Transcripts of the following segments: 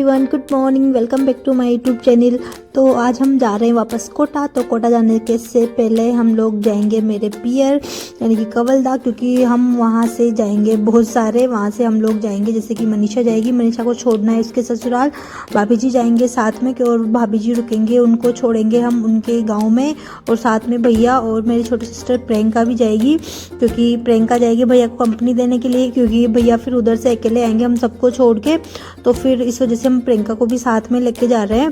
Everyone, good morning. Welcome back to my YouTube channel. तो आज हम जा रहे हैं वापस कोटा। तो कोटा जाने के से पहले हम लोग जाएंगे मेरे पियर यानी कि कवलदा, क्योंकि हम वहाँ से जाएंगे बहुत सारे। वहाँ से हम लोग जाएंगे, जैसे कि मनीषा जाएगी, मनीषा को छोड़ना है उसके ससुराल। भाभी जी जाएंगे साथ में, और भाभी जी रुकेंगे, उनको छोड़ेंगे हम उनके गाँव में। और साथ में भैया और मेरी छोटी सिस्टर प्रियंका भी जाएगी, क्योंकि प्रियंका जाएगी भैया को कंपनी देने के लिए, क्योंकि भैया फिर उधर से अकेले आएंगे हम सबको छोड़ के। तो फिर इस वजह से हम प्रियंका को भी साथ में लेके जा रहे हैं,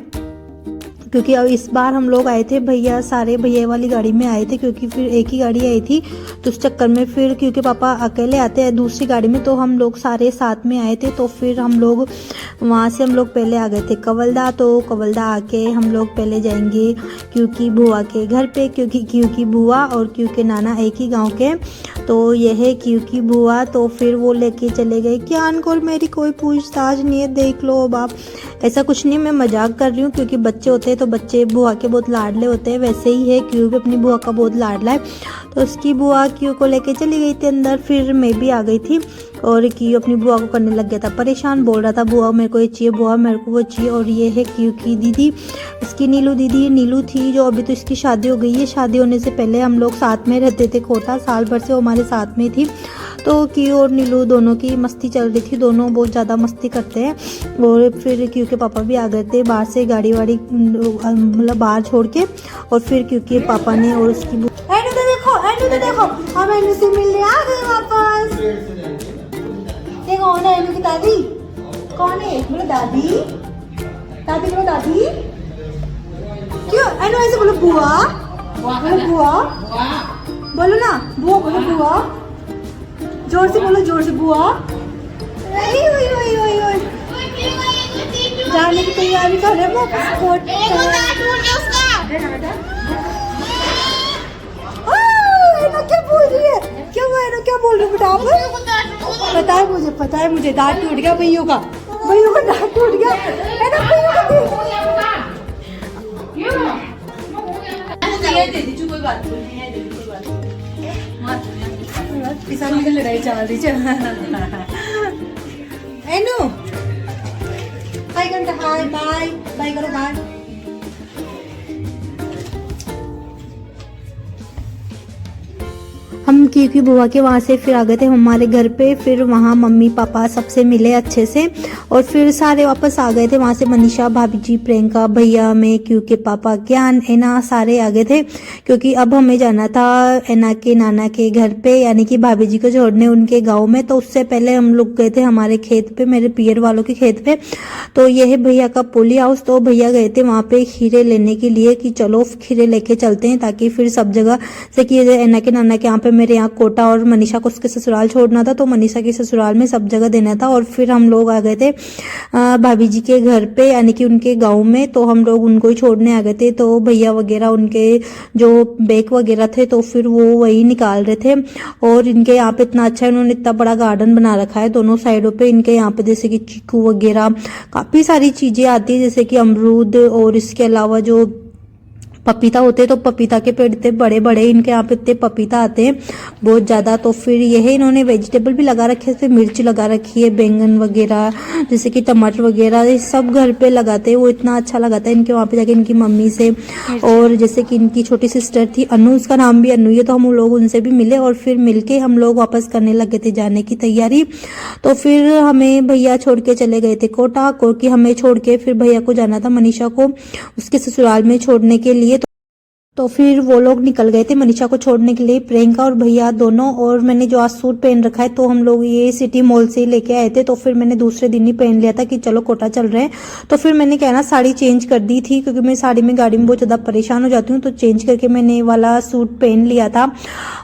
क्योंकि अब इस बार हम लोग आए थे भैया सारे भैया वाली गाड़ी में आए थे, क्योंकि फिर एक ही गाड़ी आई थी। तो उस चक्कर में फिर क्योंकि पापा अकेले आते हैं दूसरी गाड़ी में, तो हम लोग सारे साथ में आए थे। तो फिर हम लोग वहाँ से हम लोग पहले आ गए थे कवलदा। तो कवलदा आके हम लोग पहले जाएंगे क्योंकि बुआ के घर पे, क्योंकि बुआ और क्योंकि नाना एक ही गाँव के। तो यह है क्योंकि बुआ। तो फिर वो लेके चले गए। क्या अनकोल मेरी कोई पूछताछ नहीं है, देख लो अब आप। ऐसा कुछ नहीं, मैं मजाक कर रही हूँ, क्योंकि बच्चे होते हैं तो बच्चे बुआ के बहुत लाडले होते हैं। वैसे ही है, क्यों भी अपनी बुआ का बहुत लाडला है। तो उसकी बुआ क्यों को लेके चली गई थी अंदर, फिर मैं भी आ गई थी। और क्यों अपनी बुआ को करने लग गया था परेशान, बोल रहा था बुआ मेरे को ये चाहिए, बुआ मेरे को वो चाहिए। और ये है क्यों की दीदी, इसकी नीलू दीदी। नीलू थी जो अभी तो इसकी शादी हो गई है। शादी होने से पहले हम लोग साथ में रहते थे कोटा, साल भर से वो हमारे साथ में थी। तो क्यू और नीलू दोनों की मस्ती चल रही थी, दोनों बहुत ज़्यादा मस्ती करते हैं। और फिर क्यू के पापा भी आ गए थे बाहर से, गाड़ी वाड़ी मतलब बाहर छोड़ के। और फिर क्योंकि पापा ने और उसकी एनु तो देखो हम एनु से मिलने आ गए वापस। ये कौन है? एनु की दादी कौन है? बोलो दादी, दादी बोलो दादी। क्यों एनु ऐसे बोलो? बुआ बोलो, बुआ बोलो ना, बुआ बोलो, बुआ जोर से बोलो, जोर से बुआ। जाने की तैयारी कर रहे हैं। क्या बोल रही है? क्या हुआ है? क्या बोल रही है बेटा आप? पता है मुझे दांत टूट गया भैया का दांत टूट गया है ना। कोई बात नहीं, लड़ाई चल रही है। एनु हाय घंटा, हाय बाय बाय करो, बाय। हम क्योंकि बुआ के वहाँ से फिर आ गए थे हमारे घर पे। फिर वहाँ मम्मी पापा सबसे मिले अच्छे से, और फिर सारे वापस आ गए थे वहाँ से। मनीषा, भाभी जी, प्रियंका, भैया, मैं, क्योंकि पापा, ज्ञान, एना सारे आ गए थे, क्योंकि अब हमें जाना था एना के नाना के घर पे, यानी कि भाभी जी को छोड़ने उनके गाँव में। तो उससे पहले हम लोग गए थे हमारे खेत पे, मेरे पियर वालों के खेत पे। तो यह है भैया का पोली हाउस। तो भैया गए थे वहाँ पे खीरे लेने के लिए, कि चलो खीरे लेके चलते हैं, ताकि फिर सब जगह से कि एना के नाना के यहाँ पे मेरे यहाँ कोटा, और मनीषा को उसके ससुराल छोड़ना था, तो मनीषा के ससुराल में सब जगह देना था। और फिर हम लोग आ गए थे भाभी जी के घर पे, यानी कि उनके गांव में। तो हम लोग उनको ही छोड़ने आ गए थे। तो भैया वगैरह उनके जो बैग वगैरह थे, तो फिर वो वही निकाल रहे थे। और इनके यहाँ पे इतना अच्छा, इन्होंने इतना बड़ा गार्डन बना रखा है दोनों साइडों पे। इनके यहाँ पे जैसे कि चीकू वगैरह काफी सारी चीजें आती है, जैसे कि अमरूद, और इसके अलावा जो पपीता होते हैं, तो पपीता के पेड़ इतने बड़े बड़े, इनके यहाँ पे इतने पपीता आते हैं बहुत ज़्यादा। तो फिर यह है, इन्होंने वेजिटेबल भी लगा रखे हैं, मिर्च लगा रखी है, बैंगन वगैरह, जैसे कि टमाटर वगैरह, ये सब घर पे लगाते हैं। वो इतना अच्छा लगाता है इनके वहाँ पे जाके इनकी मम्मी से। और जैसे कि इनकी छोटी सिस्टर थी अनु, उसका नाम भी अनु है, तो हम लोग उनसे भी मिले। और फिर मिलके हम लोग वापस करने लगे थे जाने की तैयारी। तो फिर हमें भैया छोड़ के चले गए थे कोटा, क्योंकि हमें छोड़ के फिर भैया को जाना था मनीषा को उसके ससुराल में छोड़ने के लिए। तो फिर वो लोग निकल गए थे मनीषा को छोड़ने के लिए, प्रियंका और भैया दोनों। और मैंने जो आज सूट पहन रखा है, तो हम लोग ये सिटी मॉल से लेके आए थे। तो फिर मैंने दूसरे दिन ही पहन लिया था कि चलो कोटा चल रहे हैं। तो फिर मैंने क्या ना साड़ी चेंज कर दी थी, क्योंकि मैं साड़ी में गाड़ी में बहुत ज़्यादा परेशान हो जाती हूँ। तो चेंज करके मैंने वाला सूट पहन लिया था।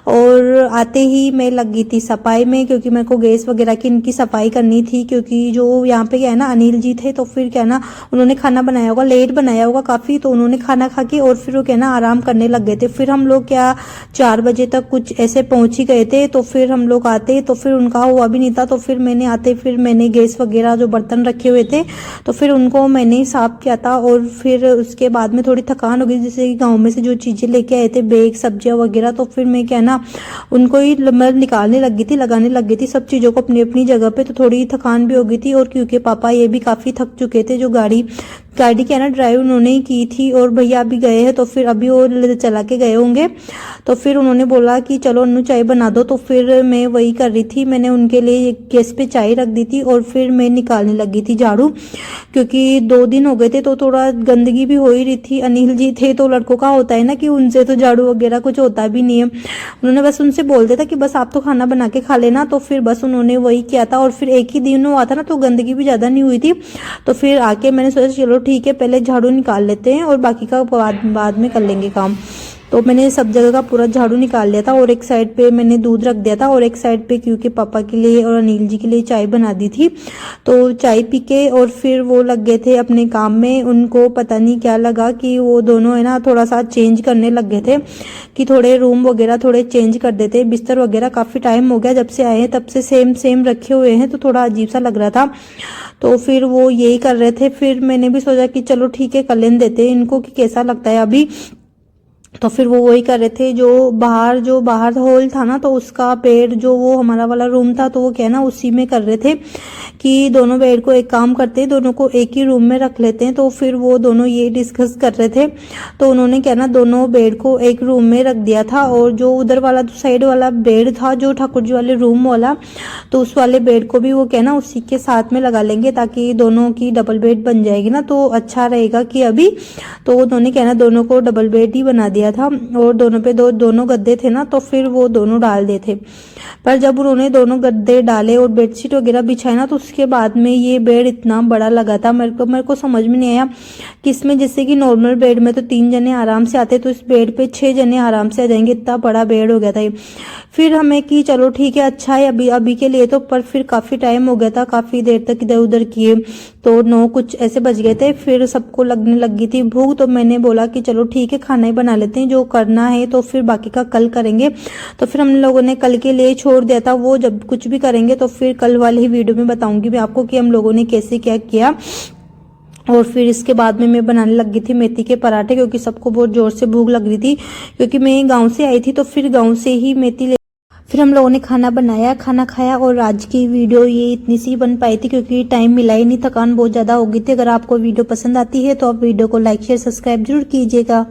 और आते ही मैं लग गई थी सफाई में, क्योंकि मेरे को गैस वगैरह की इनकी सफाई करनी थी। क्योंकि जो यहाँ पे क्या है ना अनिल जी थे, तो फिर क्या ना उन्होंने खाना बनाया होगा, लेट बनाया होगा काफ़ी। तो उन्होंने खाना खा के और फिर वो क्या ना आराम आराम करने लग गए थे। फिर हम लोग क्या 4 बजे तक कुछ ऐसे पहुंच ही गए थे। तो फिर हम लोग आते तो फिर उनका हुआ भी नहीं था। तो फिर मैंने आते फिर मैंने गैस वगैरह जो बर्तन रखे हुए थे तो फिर उनको मैंने ही साफ किया था। और फिर उसके बाद में थोड़ी थकान हो गई, जैसे कि गाँव में से जो चीज़ें लेके आए थे बैग सब्जियाँ वगैरह, तो फिर मैं क्या ना उनको ही निकालने लगी थी, लगाने लग गई थी सब चीज़ों को अपनी अपनी जगह पे। तो थोड़ी थकान भी हो गई थी और क्योंकि पापा ये भी काफ़ी थक चुके थे, जो गाड़ी क्या ना ड्राइव उन्होंने ही की थी और भैया अभी गए हैं तो फिर अभी वो चला के गए होंगे। तो फिर उन्होंने बोला कि चलो अन्नू चाय बना दो, तो फिर मैं वही कर रही थी। मैंने उनके लिए गैस पे चाय रख दी थी और फिर मैं निकालने लगी थी झाड़ू, क्योंकि 2 दिन हो गए थे तो थोड़ा गंदगी भी हो ही रही थी। अनिल जी थे तो लड़कों का होता है ना कि उनसे तो झाड़ू वगैरह कुछ होता भी नहीं है। उन्होंने बस उनसे बोल दिया था कि बस आप तो खाना बना के खा लेना, तो फिर बस उन्होंने वही किया था। और फिर एक ही दिन हुआ था ना तो गंदगी भी ज़्यादा नहीं हुई थी। तो फिर आके मैंने सोचा चलो ठीक है पहले झाड़ू निकाल लेते हैं और बाकी का बाद में कर लेंगे काम। तो मैंने सब जगह का पूरा झाड़ू निकाल लिया था और एक साइड पे मैंने दूध रख दिया था और एक साइड पे क्योंकि पापा के लिए और अनिल जी के लिए चाय बना दी थी। तो चाय पी के और फिर वो लग गए थे अपने काम में। उनको पता नहीं क्या लगा कि वो दोनों है ना थोड़ा सा चेंज करने लग गए थे कि थोड़े रूम वगैरह थोड़े चेंज कर देते। बिस्तर वगैरह काफ़ी टाइम हो गया जब से आए हैं, तब से सेम रखे हुए हैं तो थोड़ा अजीब सा लग रहा था। तो फिर वो यही कर रहे थे। फिर मैंने भी सोचा कि चलो ठीक है कर लेने देते हैं इनको कि कैसा लगता है अभी। तो फिर वो वही कर रहे थे। जो बाहर हॉल था ना तो उसका बेड जो वो हमारा वाला रूम था तो वो क्या ना उसी में कर रहे थे कि दोनों बेड को एक काम करते हैं, दोनों को एक ही रूम में रख लेते हैं। तो फिर वो दोनों ये डिस्कस कर रहे थे। तो उन्होंने क्या ना दोनों बेड को एक रूम में रख दिया था और जो उधर वाला जो साइड वाला बेड था जो ठाकुर जी वाले रूम वाला, तो उस वाले बेड को भी वो क्या ना उसी के साथ में लगा लेंगे ताकि दोनों की डबल बेड बन जाएगी ना तो अच्छा रहेगा कि अभी। तो उन्होंने क्या ना दोनों को डबल बेड ही बना दिया था और दोनों पे दोनों गद्दे थे ना तो फिर वो दोनों डाल दिए थे। पर जब उन्होंने दोनों गद्दे डाले और बेडशीट वगैरह बिछाए ना तो उसके बाद में ये बेड इतना बड़ा लगा था। मेरे को समझ में नहीं आया कि इसमें जैसे कि नॉर्मल बेड में तो 3 जने आराम से आते तो इस बेड पे 6 जने आराम से आ जाएंगे, इतना बड़ा बेड हो गया था ये। फिर हमें कि चलो ठीक है अच्छा है अभी के लिए तो। पर फिर काफ़ी टाइम हो गया था, काफ़ी देर तक इधर उधर किए तो 9 कुछ ऐसे बज गए थे। फिर सबको लगने लगी थी भूख तो मैंने बोला कि चलो ठीक है खाना ही बना लेते हैं, जो करना है तो फिर बाकी का कल करेंगे। तो फिर हम लोगों ने कल के लिए छोड़ दिया था। वो जब कुछ भी करेंगे तो फिर कल वाली ही वीडियो में बताऊंगी मैं आपको कि हम लोगों ने कैसे क्या किया। और फिर इसके बाद में मैं बनाने लग गई थी मेथी के पराठे, क्योंकि सबको बहुत जोर से भूख लग रही थी क्योंकि मैं गांव से आई थी तो फिर गांव से ही मेथी फिर हम लोगों ने खाना बनाया, खाना खाया। और आज की वीडियो ये इतनी सी बन पाई थी क्योंकि टाइम मिला ही नहीं, थकान बहुत ज़्यादा हो गई थी। अगर आपको वीडियो पसंद आती है तो आप वीडियो को लाइक शेयर सब्सक्राइब जरूर कीजिएगा।